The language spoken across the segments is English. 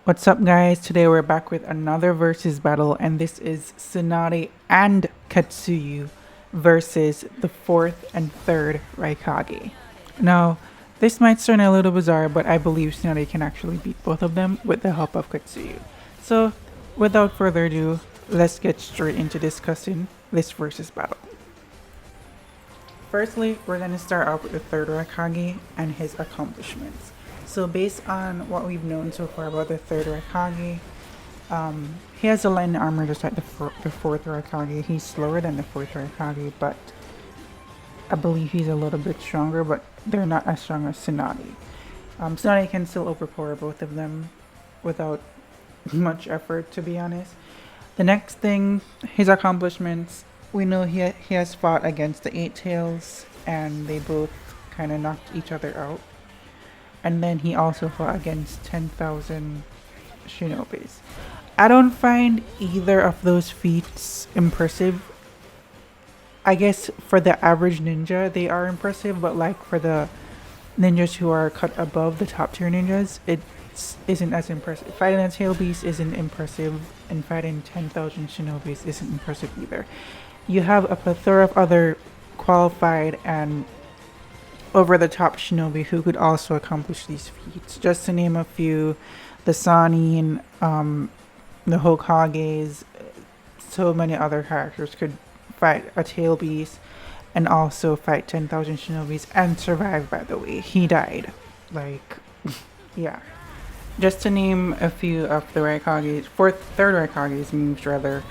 What's up, guys? Today we're back with another versus battle, and this is Tsunade and Katsuyu versus the fourth and third Raikage. Now, this might sound a little bizarre, but I believe Tsunade can actually beat both of them with the help of Katsuyu. So, without further ado, let's get straight into discussing this versus battle. Firstly, we're going to start off with the third Raikage and his accomplishments. So based on what we've known so far about the third Raikage, he has a lightning armor just like the fourth Raikage. He's slower than the fourth Raikage, but I believe he's a little bit stronger, but they're not as strong as Tsunade. Tsunade can still overpower both of them without much effort, to be honest. The next thing, his accomplishments, we know he has fought against the Eight Tails, and they both kind of knocked each other out. And then he also fought against 10,000 shinobis. I don't find either of those feats impressive. I guess for the average ninja, they are impressive, but like for the ninjas who are cut above the top tier ninjas, it isn't as impressive. Fighting a tail beast isn't impressive, and fighting 10,000 shinobis isn't impressive either. You have a plethora of other qualified and over-the-top shinobi who could also accomplish these feats. Just to name a few, the Sanin, the Hokages, so many other characters could fight a tail beast and also fight 10,000 shinobis and survive, by the way. He died. Like, yeah. Just to name a few of the Raikage's, third Raikage's moves rather,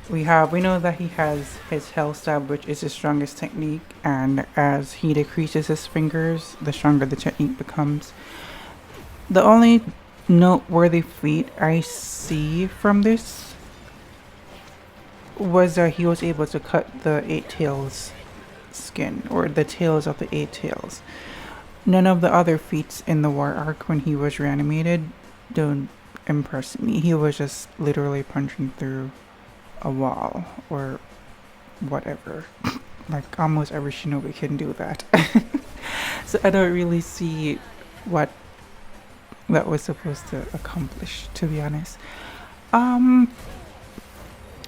we know that he has his Hell Stab, which is his strongest technique, and as he decreases his fingers, the stronger the technique becomes. The only noteworthy feat I see from this was that he was able to cut the Eight Tails skin, or the tails of the Eight Tails. None of the other feats in the war arc when he was reanimated don't impress me. He was just literally punching through a wall or whatever. Like almost every shinobi can do that. So I don't really see what that was supposed to accomplish, to be honest. And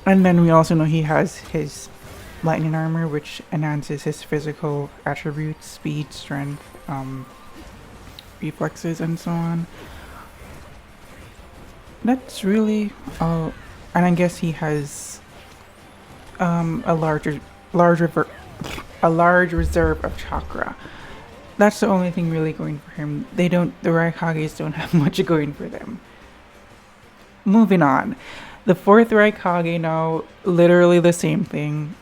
then we also know he has his lightning armor, which enhances his physical attributes, speed, strength, reflexes, and so on. That's really all. And I guess he has a large reserve of chakra. That's the only thing really going for him. The Raikages don't have much going for them. Moving on. The fourth Raikage now, literally the same thing.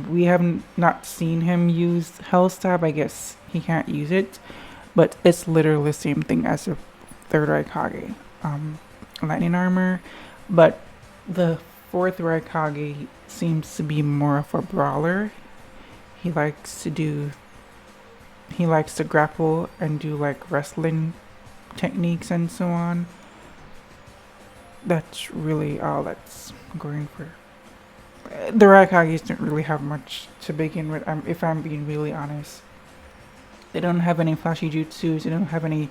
We have not seen him use Hell Stab. I guess he can't use it. But it's literally the same thing as the third Raikage. Lightning armor. But the fourth Raikage seems to be more of a brawler. He likes to grapple and do like wrestling techniques and so on. That's really all that's going for. The Raikages don't really have much to begin with, if I'm being really honest. They don't have any flashy jutsus, they don't have any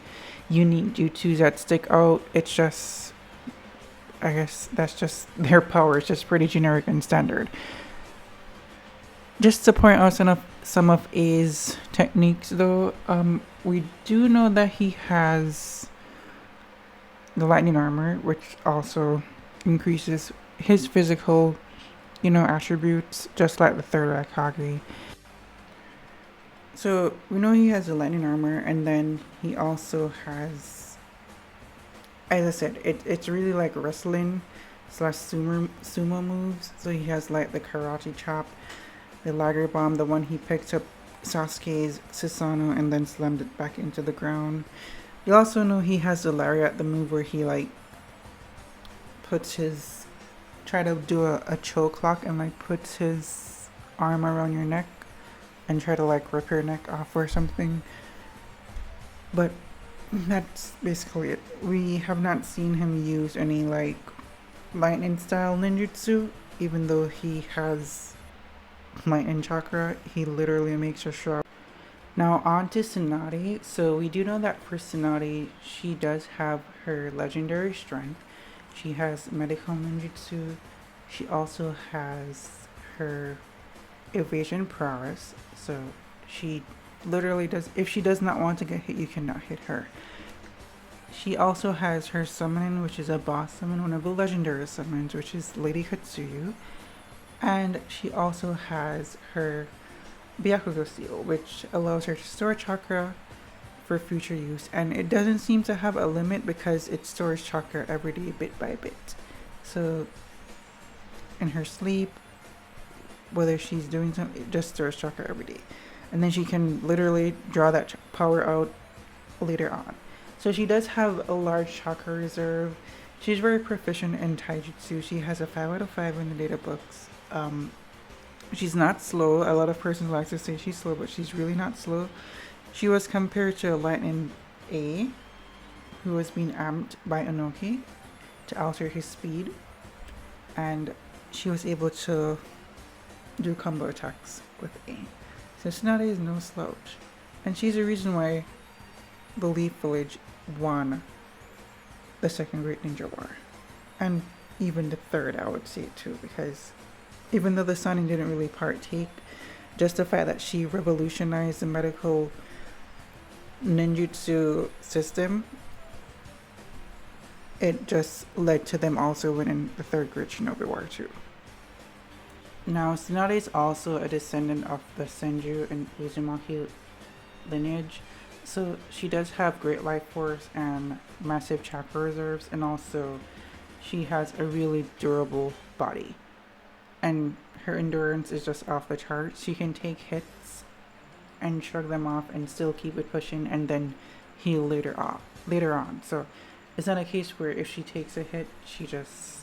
unique jutsus that stick out. It's just, I guess that's just their power. It's just pretty generic and standard. Just to point out some of A's techniques, though, we do know that he has the lightning armor, which also increases his physical, attributes, just like the third Raikage. So we know he has the lightning armor, and then he also has, as I said, it's really like wrestling / sumo moves. So he has like the karate chop, the liger bomb, the one he picked up Sasuke's Susanoo and then slammed it back into the ground. You also know he has the lariat, the move where he like try to do a choke lock and like puts his arm around your neck and try to like rip your neck off or something. But that's basically it. We have not seen him use any like lightning style ninjutsu, even though he has lightning chakra. He literally makes a shrub Now on to Tsunade. So we do know that for Tsunade, she does have her legendary strength. She has medical ninjutsu. She also has her evasion prowess. So she literally does, if she does not want to get hit, you cannot hit her. She also has her summon, which is a boss summon, one of the legendary summons, which is Lady Katsuyu. And she also has her Byakugo seal, which allows her to store chakra for future use. And it doesn't seem to have a limit because it stores chakra every day, bit by bit. So in her sleep, whether she's doing something, it just stores chakra every day. And then she can literally draw that power out later on. So she does have a large chakra reserve. She's very proficient in taijutsu. She has a 5 out of 5 in the data books. She's not slow. A lot of persons like to say she's slow, but she's really not slow. She was compared to Lightning A, who was being amped by Inoki to alter his speed. And she was able to do combo attacks with A. So Tsunade is no slouch. And she's the reason why the Leaf Village won the Second Great Ninja War. And even the third, I would say too, because even though the Sunny didn't really partake, just the fact that she revolutionized the medical ninjutsu system, it just led to them also winning the Third Great Shinobi War too. Now, Tsunade is also a descendant of the Senju and Uzumaki lineage, so she does have great life force and massive chakra reserves, and also she has a really durable body. And her endurance is just off the charts. She can take hits and shrug them off and still keep it pushing and then heal later on. So it's not a case where if she takes a hit, she just,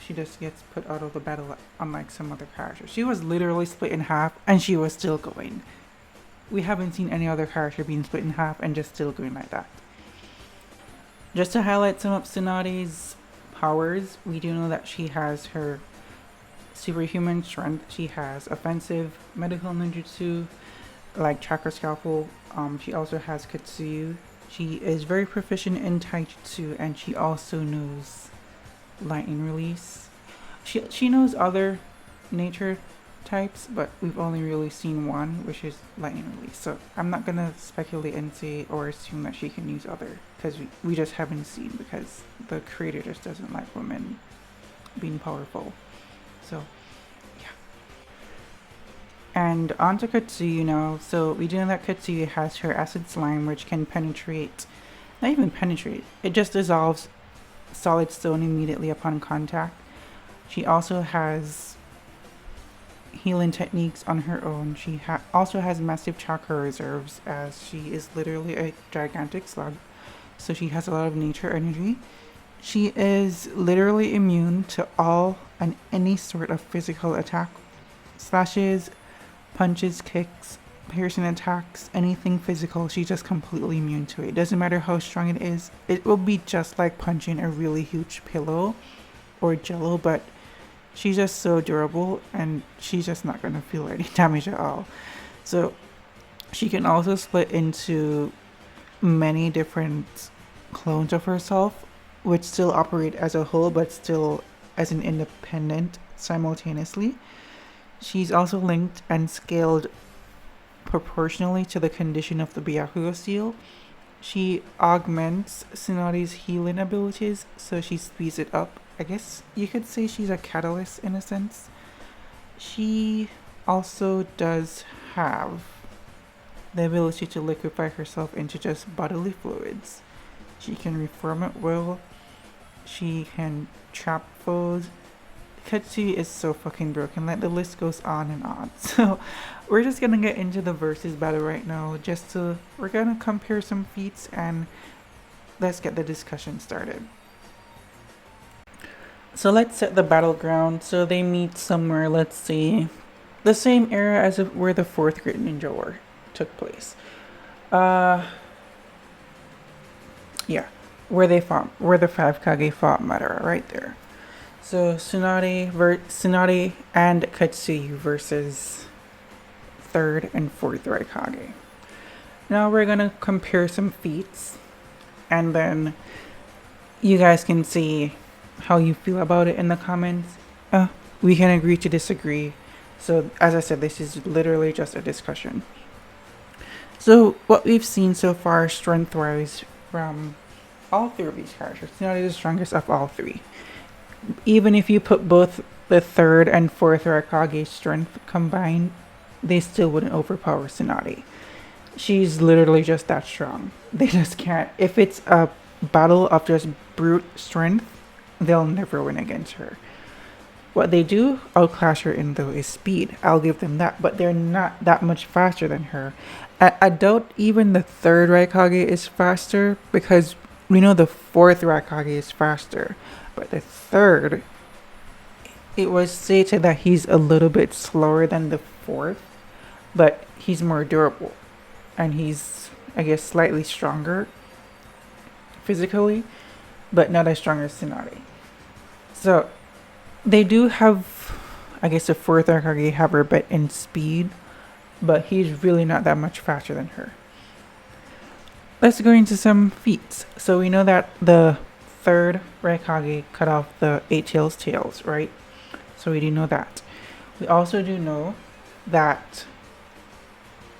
she just gets put out of the battle, unlike some other characters. She was literally split in half and she was still going. We haven't seen any other character being split in half and just still going like that. Just to highlight some of Tsunade's powers, we do know that she has her superhuman strength. She has offensive medical ninjutsu like chakra scalpel. She also has Katsuyu. She is very proficient in taijutsu, and she also knows lightning release. She knows other nature types, but we've only really seen one, which is lightning release. So I'm not gonna speculate and say or assume that she can use other, because we just haven't seen, because the creator just doesn't like women being powerful. So yeah. And on to Katsuyu now. So we do know that Katsuyu has her acid slime, which can penetrate, not even penetrate, it just dissolves solid stone immediately upon contact. She also has healing techniques on her own. She also has massive chakra reserves, as she is literally a gigantic slug. So she has a lot of nature energy. She is literally immune to all and any sort of physical attack. Slashes, punches, kicks, piercing attacks, anything physical, she's just completely immune to it. It doesn't matter how strong it is. It will be just like punching a really huge pillow or jello, but she's just so durable and she's just not going to feel any damage at all. So she can also split into many different clones of herself, which still operate as a whole but still as an independent simultaneously. She's also linked and scaled proportionally to the condition of the Byakugo seal. She augments Tsunade's healing abilities, so she speeds it up. I guess you could say she's a catalyst in a sense. She also does have the ability to liquefy herself into just bodily fluids. She can reform at will. She can trap foes. Katsuyu is so fucking broken. Like, the list goes on and on. So we're just gonna get into the versus battle right now. We're gonna compare some feats and let's get the discussion started. So let's set the battleground. So they meet somewhere, let's see, the same era as where the Fourth Great Ninja War took place. Yeah, where they fought, where the five Kage fought Madara, right there. So Tsunade and Katsuyu versus third and fourth Raikage. Now we're gonna compare some feats, and then you guys can see how you feel about it in the comments. We can agree to disagree. So as I said, this is literally just a discussion. So what we've seen so far strength-wise from all three of these characters, Tsunade is the strongest of all three. Even if you put both the third and fourth Raikage strength combined, they still wouldn't overpower Tsunade. She's literally just that strong. They just can't. If it's a battle of just brute strength, they'll never win against her. What they do outclass her in though is speed. I'll give them that, but they're not that much faster than her. I doubt even the third Raikage is faster, because we know the fourth Raikage is faster, but the third, it was stated that he's a little bit slower than the fourth, but he's more durable, and he's, I guess, slightly stronger physically, but not as strong as Tsunade. So they do have, I guess, the fourth Raikage have her bet in speed, but he's really not that much faster than her. Let's go into some feats. So we know that the third Raikage cut off the Eight Tails tails, right? So we do know that. We also do know that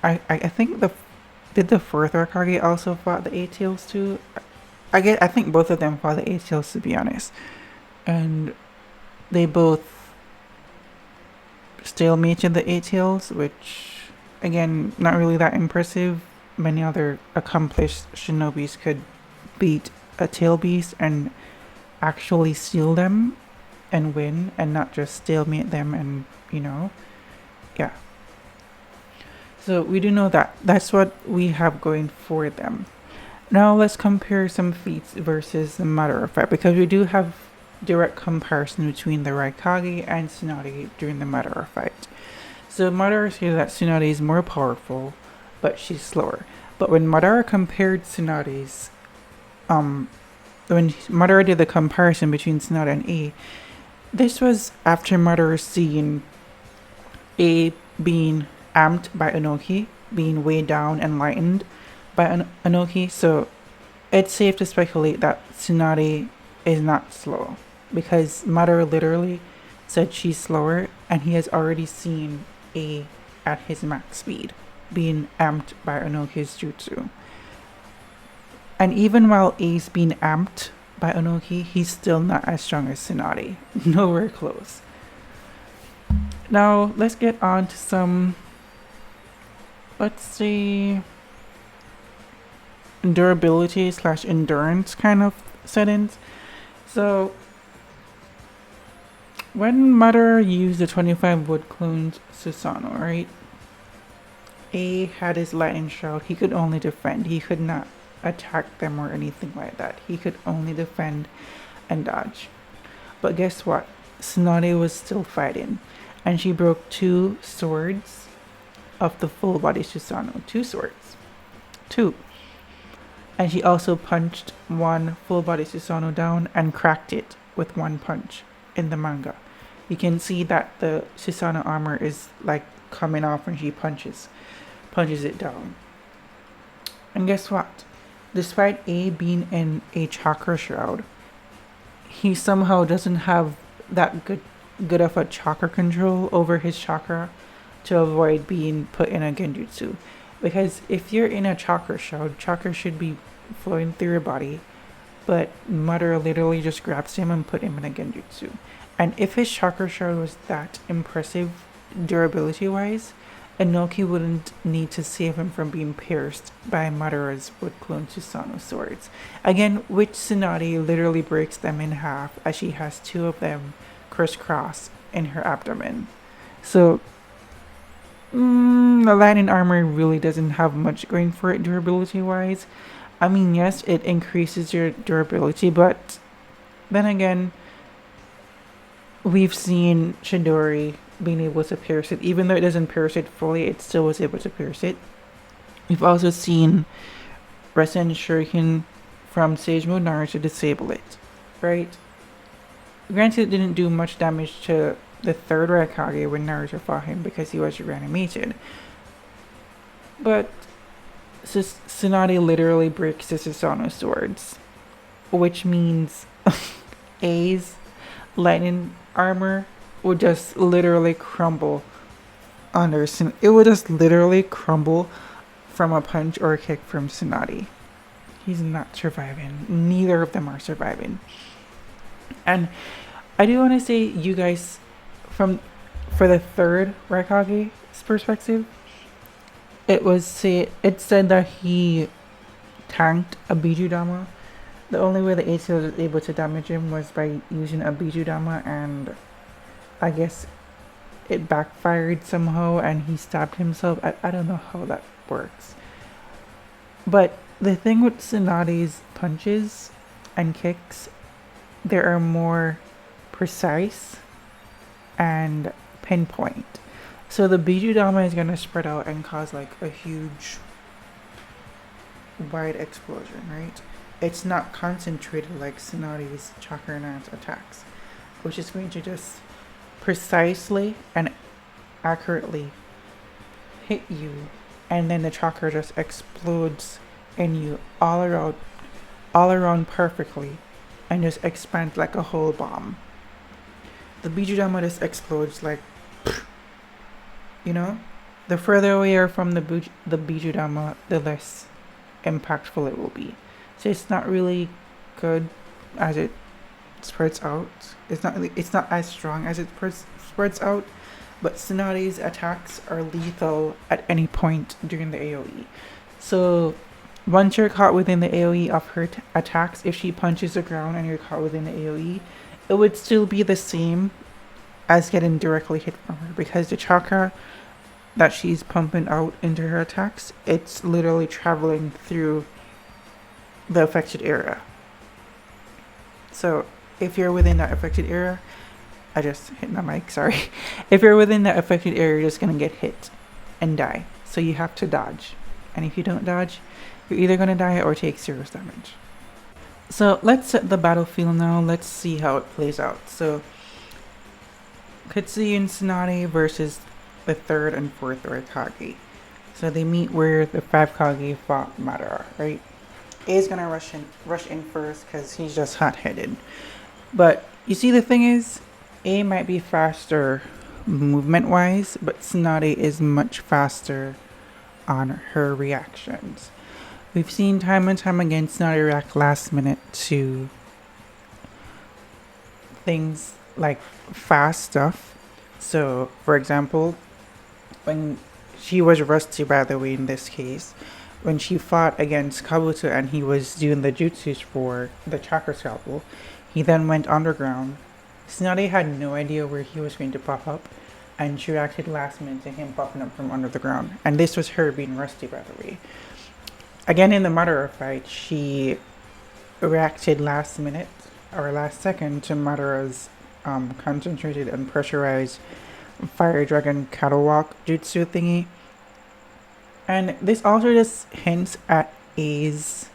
I think did the fourth Raikage also fought the Eight Tails too? I think both of them fought the Eight Tails, to be honest, and they both stalemated the Eight Tails, which, again, not really that impressive. Many other accomplished shinobis could beat a tail beast and actually steal them and win, and not just stalemate them and, yeah. So we do know that. That's what we have going for them. Now let's compare some feats versus the matter of fact, because we do have direct comparison between the Raikage and Tsunade during the Madara fight. So Madara says that Tsunade is more powerful, but she's slower. But when Madara compared Tsunade's, when Madara did the comparison between Tsunade and A, this was after Madara seeing A being amped by Inoki, being weighed down and lightened by Inoki. So it's safe to speculate that Tsunade is not slow, because Madara literally said she's slower, and he has already seen A at his max speed, being amped by Inoki's jutsu. And even while A's being amped by Inoki, he's still not as strong as Tsunade. Nowhere close. Now, let's get on to some, let's say, durability / endurance kind of settings. So when Madara used the 25 wood clones Susanoo, right? A had his lightning shroud. He could only defend. He could not attack them or anything like that. He could only defend and dodge. But guess what? Tsunade was still fighting, and she broke 2 swords of the full body Susanoo. 2 swords. 2. And she also punched 1 full body Susanoo down and cracked it with 1 punch in the manga. You can see that the Susanoo armor is like coming off when she punches it down. And guess what? Despite A being in a chakra shroud, he somehow doesn't have that good of a chakra control over his chakra to avoid being put in a genjutsu. Because if you're in a chakra shroud, chakra should be flowing through your body, but Madara literally just grabs him and put him in a genjutsu. And if his chakra shroud was that impressive durability wise, Inoki wouldn't need to save him from being pierced by Madara's wood clone Susanoo swords. Again, which Tsunade literally breaks them in half, as she has 2 of them crisscross in her abdomen. So the lightning armor really doesn't have much going for it durability wise. I mean, yes, it increases your durability, but then again, we've seen Chidori being able to pierce it. Even though it doesn't pierce it fully, it still was able to pierce it. We've also seen Rasen Shuriken from Sage Mode Naruto disable it, right? Granted, it didn't do much damage to the third Raikage when Naruto fought him because he was reanimated. But Tsunade literally breaks the Susanoo swords, which means A's lightning armor would just literally crumble under. It would just literally crumble from a punch or a kick from Tsunade. He's not surviving. Neither of them are surviving. And I do want to say, you guys, for the third Raikage's perspective, it said that he tanked a Bijudama. The only way the Ace was able to damage him was by using a Bijudama, and I guess it backfired somehow and he stabbed himself. I don't know how that works. But the thing with Tsunade's punches and kicks, they are more precise and pinpoint. So the Bijudama is going to spread out and cause like a huge wide explosion, right? It's not concentrated like Tsunade's chakra lance attacks, which is going to just precisely and accurately hit you, and then the chakra just explodes in you all around perfectly, and just expands like a whole bomb. The Bijudama just explodes like, you know? The further away you are from the Bijudama, the less impactful it will be. So it's not really good as it spreads out. It's not as strong as it spreads out, but Tsunade's attacks are lethal at any point during the AoE. So once you're caught within the AoE of her attacks, if she punches the ground and you're caught within the AoE, it would still be the same as getting directly hit from her, because the chakra that she's pumping out into her attacks, it's literally traveling through the affected area. So if you're within that affected area, I just hit my mic, sorry. If you're within that affected area, you're just gonna get hit and die. So you have to dodge. And if you don't dodge, you're either gonna die or take serious damage. So let's set the battlefield now. Let's see how it plays out. So Katsuyu and Tsunade versus the third and fourth Raikage. So they meet where the 5 Kage fought Madara, right? A is gonna rush in first because he's just hot-headed. But you see, the thing is, A might be faster movement-wise, but Tsunade is much faster on her reactions. We've seen time and time again Tsunade react last minute to things like fast stuff. So, for example, when she was rusty, by the way, in this case, when she fought against Kabuto and he was doing the jutsus for the chakra scalpel, he then went underground. Tsunade had no idea where he was going to pop up, and she reacted last minute to him popping up from under the ground. And this was her being rusty, by the way. Again, in the Madara fight, she reacted last minute, or last second, to Madara's concentrated and pressurized Fire Dragon Cattle Walk jutsu thingy. And this also just hints at A's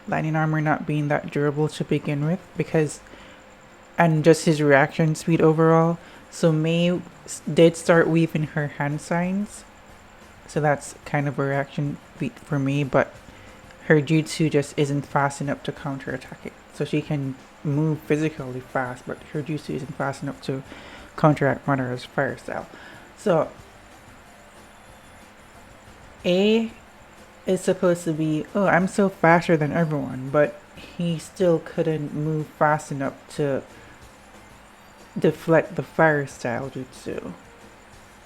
lightning armor not being that durable to begin with, and just his reaction speed overall. So Mei did start weaving her hand signs, so that's kind of a reaction beat for me, but her jutsu just isn't fast enough to counterattack it. So she can move physically fast, but her jutsu isn't fast enough to counteract Madara's fire style. So A is supposed to be, oh, I'm so faster than everyone, but he still couldn't move fast enough to deflect the fire style jutsu,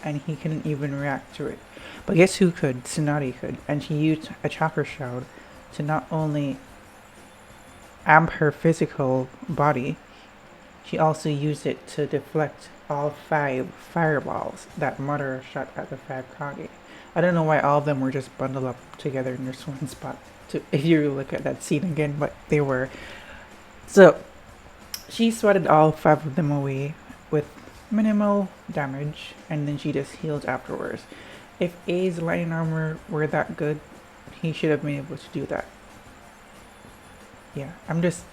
and he couldn't even react to it. But guess who could? Tsunade could, and she used a chakra shroud to not only amp her physical body, she also used it to deflect all 5 fireballs that Madara shot at the 5 Kage. I don't know why all of them were just bundled up together in this one spot, if you look at that scene again, but they were. So she sweated all 5 of them away with minimal damage, and then she just healed afterwards. If A's lightning armor were that good, he should have been able to do that. Yeah, I'm just,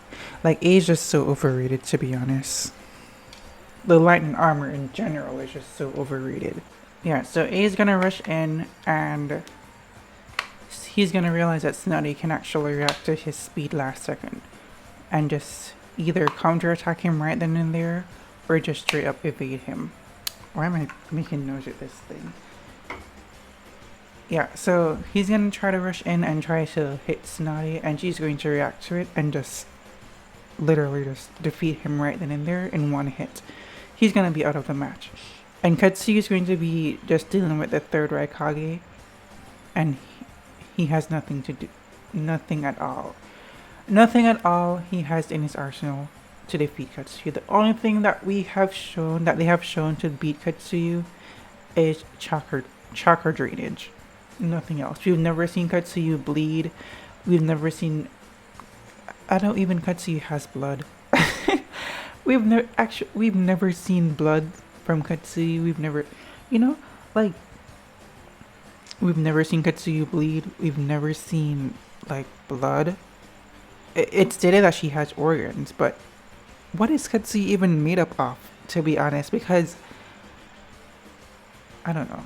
like, A's just so overrated, to be honest. The lightning armor in general is just so overrated. Yeah, so A is gonna rush in and he's gonna realize that Tsunade can actually react to his speed last second and just either counterattack him right then and there or just straight up evade him. Why am I making noise with this thing? Yeah, so he's gonna try to rush in and try to hit Tsunade, and she's going to react to it and just literally just defeat him right then and there in one hit. He's gonna be out of the match. And Katsuyu is going to be just dealing with the third Raikage, and he has nothing to do. Nothing at all. Nothing at all he has in his arsenal to defeat Katsuyu. The only thing that they have shown to beat Katsuyu is chakra drainage. Nothing else. We've never seen Katsuyu bleed. We've never seen... I don't even Katsuyu has blood. We've never seen blood from Katsuyu. We've never, we've never seen Katsuyu bleed. We've never seen, blood. It's stated that she has organs, but what is Katsuyu even made up of, to be honest? Because, I don't know.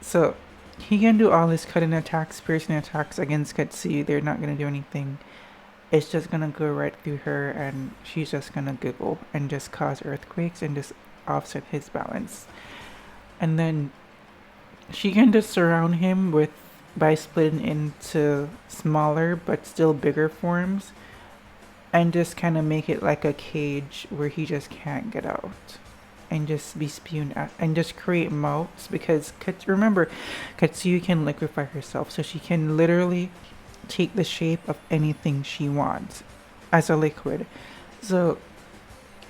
So, he can do all his cutting attacks, piercing attacks against Katsuyu. They're not going to do anything. It's just gonna go right through her, and she's just gonna giggle and just cause earthquakes and just offset his balance. And then she can just surround him by splitting into smaller but still bigger forms, and just kind of make it like a cage where he just can't get out, and just be spewing at, and just create mouths, because remember, Katsuyu can liquefy herself, so she can literally take the shape of anything she wants as a liquid. So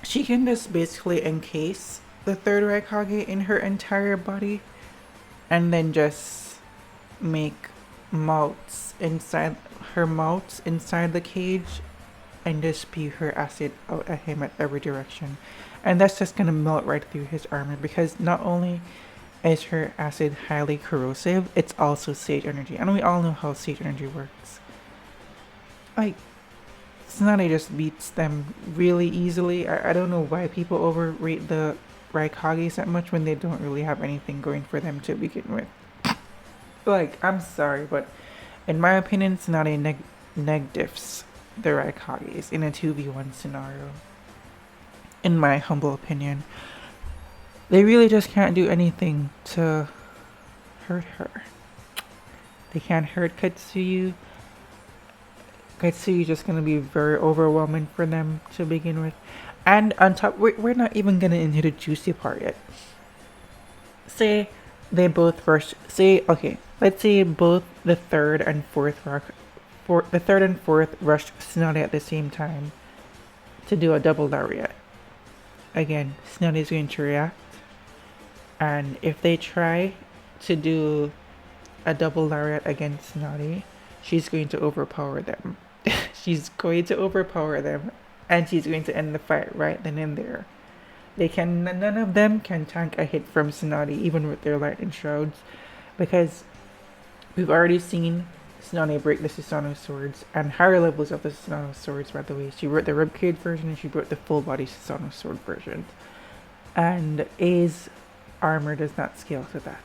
she can just basically encase the third Raikage in her entire body, and then just make mouths inside the cage, and just spew her acid out at him at every direction. And that's just gonna melt right through his armor, because not only is her acid highly corrosive, it's also sage energy, and we all know how sage energy works. Tsunade just beats them really easily. I don't know why people overrate the Raikages that much when they don't really have anything going for them to begin with. I'm sorry, but in my opinion, Tsunade neg diffs the Raikages in a 2v1 scenario. In my humble opinion. They really just can't do anything to hurt her. They can't hurt Katsuyu. Katsuyu just gonna be very overwhelming for them to begin with. And on top, we're not even gonna into the juicy part yet. Say they both let's say both the third and fourth rushed Tsunade at the same time to do a double lariat. Again, Tsunade is going to react. And if they try to do a double lariat against Tsunade, she's going to overpower them. She's going to overpower them, and she's going to end the fight right then and there. None of them can tank a hit from Tsunade, even with their lightning shrouds, because we've already seen Tsunade break the Susanoo swords, and higher levels of the Susanoo swords, by the way. She broke the ribcage version, and she broke the full body Susanoo sword version. And A's armor does not scale to that.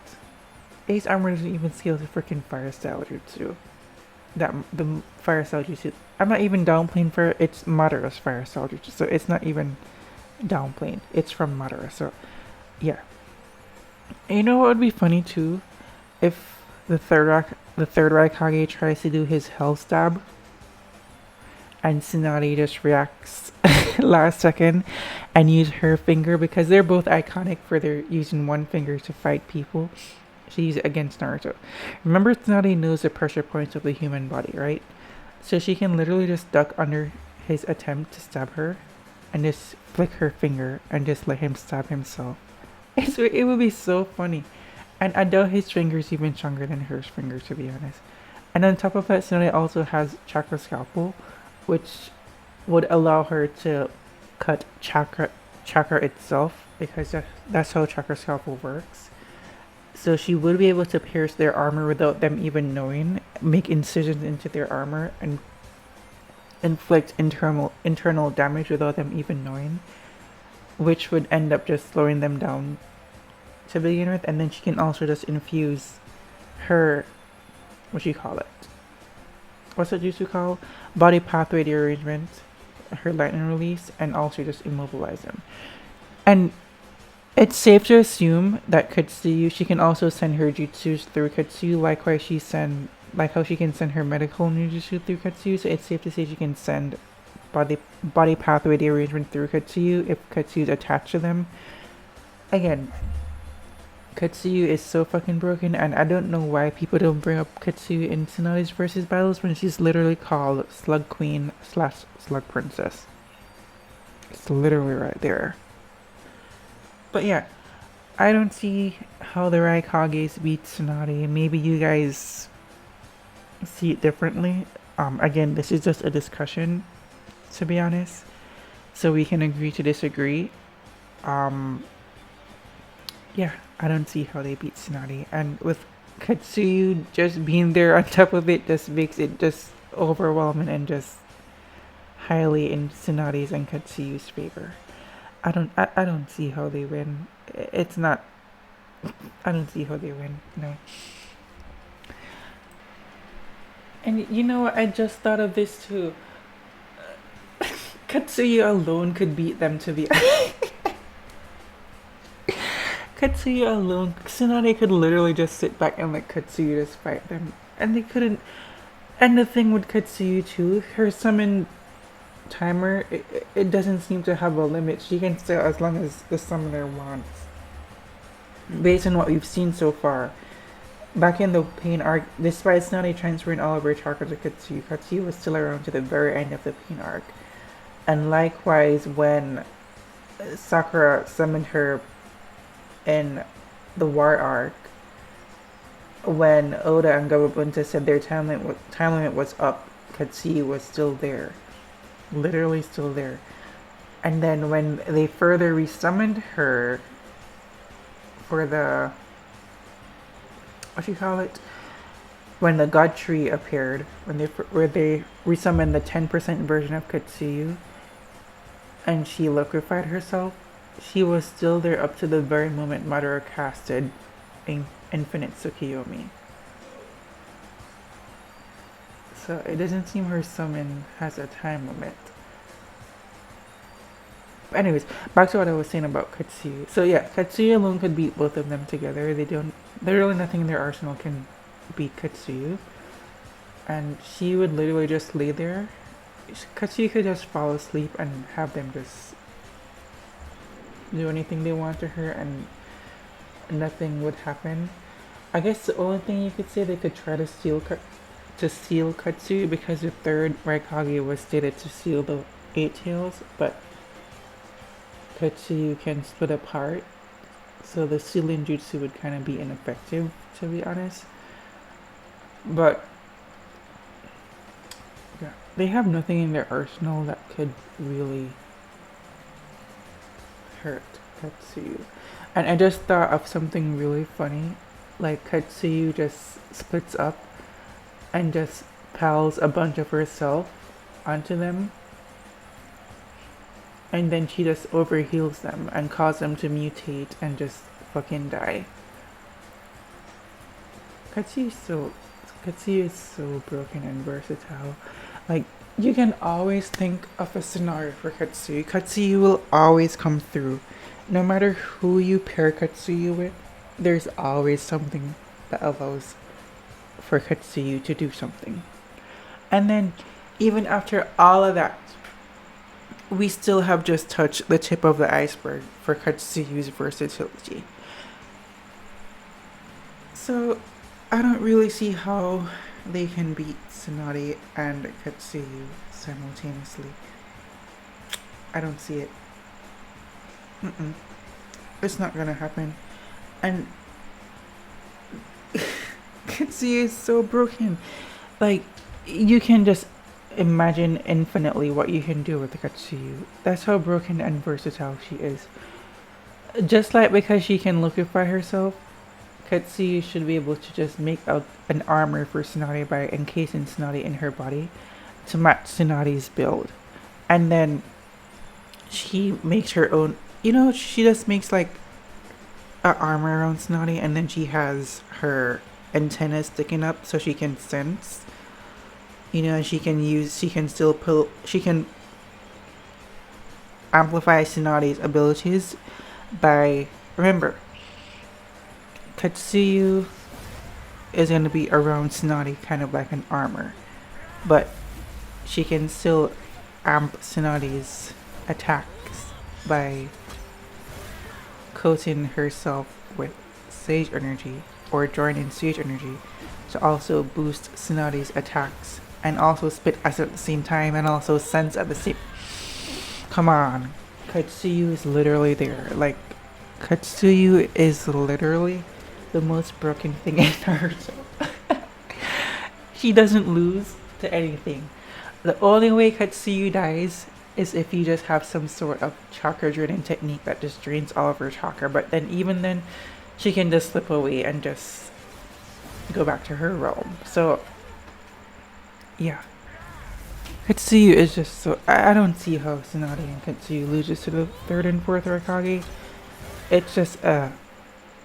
A's armor doesn't even scale to freaking fire style jutsu. The fire style jutsu. I'm not even downplaying for it. It's Madara's fire style jutsu, so it's not even downplaying. It's from Madara, so yeah. And you know what would be funny too? If the third Raikage tries to do his hell stab, and Tsunade just reacts last second and use her finger, because they're both iconic for their using one finger to fight people. She used it against Naruto. Remember, Tsunade knows the pressure points of the human body, right? So she can literally just duck under his attempt to stab her and just flick her finger and just let him stab himself. It would be so funny. And I doubt his finger is even stronger than her finger, to be honest. And on top of that, Tsunade also has Chakra Scalpel, which would allow her to cut chakra itself, because that's how Chakra Scalpel works. So she would be able to pierce their armor without them even knowing, make incisions into their armor, and inflict internal damage without them even knowing, which would end up just slowing them down to begin with. And then she can also just infuse her what you call it? What's it used to call? Body pathway rearrangement, her lightning release, and also just immobilize him. And it's safe to assume that Katsuyu, she can also send her jutsus through Katsuyu. Likewise, like how she can send her medical ninjutsu through Katsuyu. So it's safe to say she can send body pathway rearrangement through Katsuyu if Katsuyu's attached to them. Again, Katsuyu is so fucking broken, and I don't know why people don't bring up Katsuyu in Tsunade's versus battles when she's literally called Slug Queen / Slug Princess. It's literally right there. But yeah, I don't see how the Raikages beat Tsunade. Maybe you guys see it differently. Again, this is just a discussion, to be honest. So we can agree to disagree. Yeah, I don't see how they beat Tsunade. And with Katsuyu just being there on top of it just makes it just overwhelming and just highly in Tsunade's and Katsuyu's favor. I don't see how they win. It's not. I don't see how they win. No. And you know what? I just thought of this too. Katsuyu alone could beat them to be. Katsuyu alone, Tsunade could literally just sit back and let Katsuyu just fight them, and they couldn't. And the thing with Katsuyu too, her summon timer, it doesn't seem to have a limit. She can stay as long as the summoner wants. Based on what we've seen so far, back in the Pain arc, despite Tsunade transferring all of her chakra to Katsuyu, Katsuyu was still around to the very end of the Pain arc. And likewise, when Sakura summoned her in the War arc, when Oda and Gababunta said their time limit was up, Katsuyu was still there. Literally still there. And then when they further resummoned her for the, what you call it, when the God Tree appeared, where they resummoned the 10% version of Katsuyu and she liquefied herself, she was still there up to the very moment Madara casted Infinite Tsukiyomi. So it doesn't seem her summon has a time limit. But anyways, back to what I was saying about Katsuyu. So yeah, Katsuyu alone could beat both of them together. There's really nothing in their arsenal can beat Katsuyu. And she would literally just lay there. Katsuyu could just fall asleep and have them just do anything they want to her and nothing would happen. I guess the only thing you could say, they could try to seal Katsuyu, because the third Raikage was stated to seal the 8 tails, but Katsuyu can split apart, so the sealing jutsu would kind of be ineffective, to be honest. But yeah, they have nothing in their arsenal that could really hurt Katsuyu. And I just thought of something really funny, like Katsuyu just splits up and just piles a bunch of herself onto them, and then she just overheals them and cause them to mutate and just fucking die. Katsuyu is so broken and versatile. Like, you can always think of a scenario for Katsuyu. Katsuyu will always come through. No matter who you pair Katsuyu with, there's always something that allows for Katsuyu to do something. And then, even after all of that, we still have just touched the tip of the iceberg for Katsuyu's versatility. So, I don't really see how they can beat Tsunade and Katsuyu simultaneously. I don't see it. It's not gonna happen. And Katsuyu is so broken. Like, you can just imagine infinitely what you can do with Katsuyu. That's how broken and versatile she is. Just like because she can liquefy herself, Katsuyu should be able to just make out an armor for Tsunade by encasing Tsunade in her body to match Tsunade's build. And then she makes her own, she just makes like an armor around Tsunade, and then she has her antennas sticking up so she can sense. You know, she can amplify Tsunade's abilities by, remember, Katsuyu is going to be around Tsunade kind of like an armor, but she can still amp Tsunade's attacks by coating herself with sage energy or joining sage energy to also boost Tsunade's attacks and also spit acid at the same time and also sense at the same. Come on, Katsuyu is literally there. Like, Katsuyu is literally the most broken thing in Naruto. She doesn't lose to anything. The only way Katsuyu dies is if you just have some sort of chakra draining technique that just drains all of her chakra. But then even then, she can just slip away and just go back to her realm. So, yeah. Katsuyu is just so... I don't see how Tsunade and Katsuyu loses to the 3rd and 4th Raikage. It's just a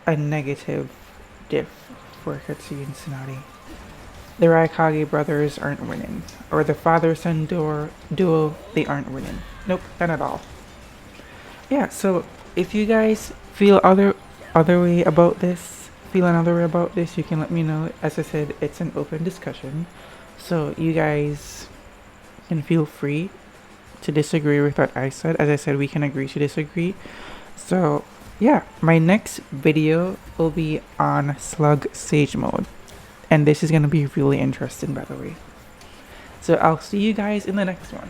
negative diff for Katsuyu and Tsunade. The Raikage brothers aren't winning. Or the father-son duo, they aren't winning. Nope, not at all. Yeah, so if you guys feel other way about this, you can let me know. As I said, it's an open discussion. So you guys can feel free to disagree with what I said. As I said, we can agree to disagree. So yeah, my next video will be on Slug Sage mode. And this is going to be really interesting, by the way. So I'll see you guys in the next one.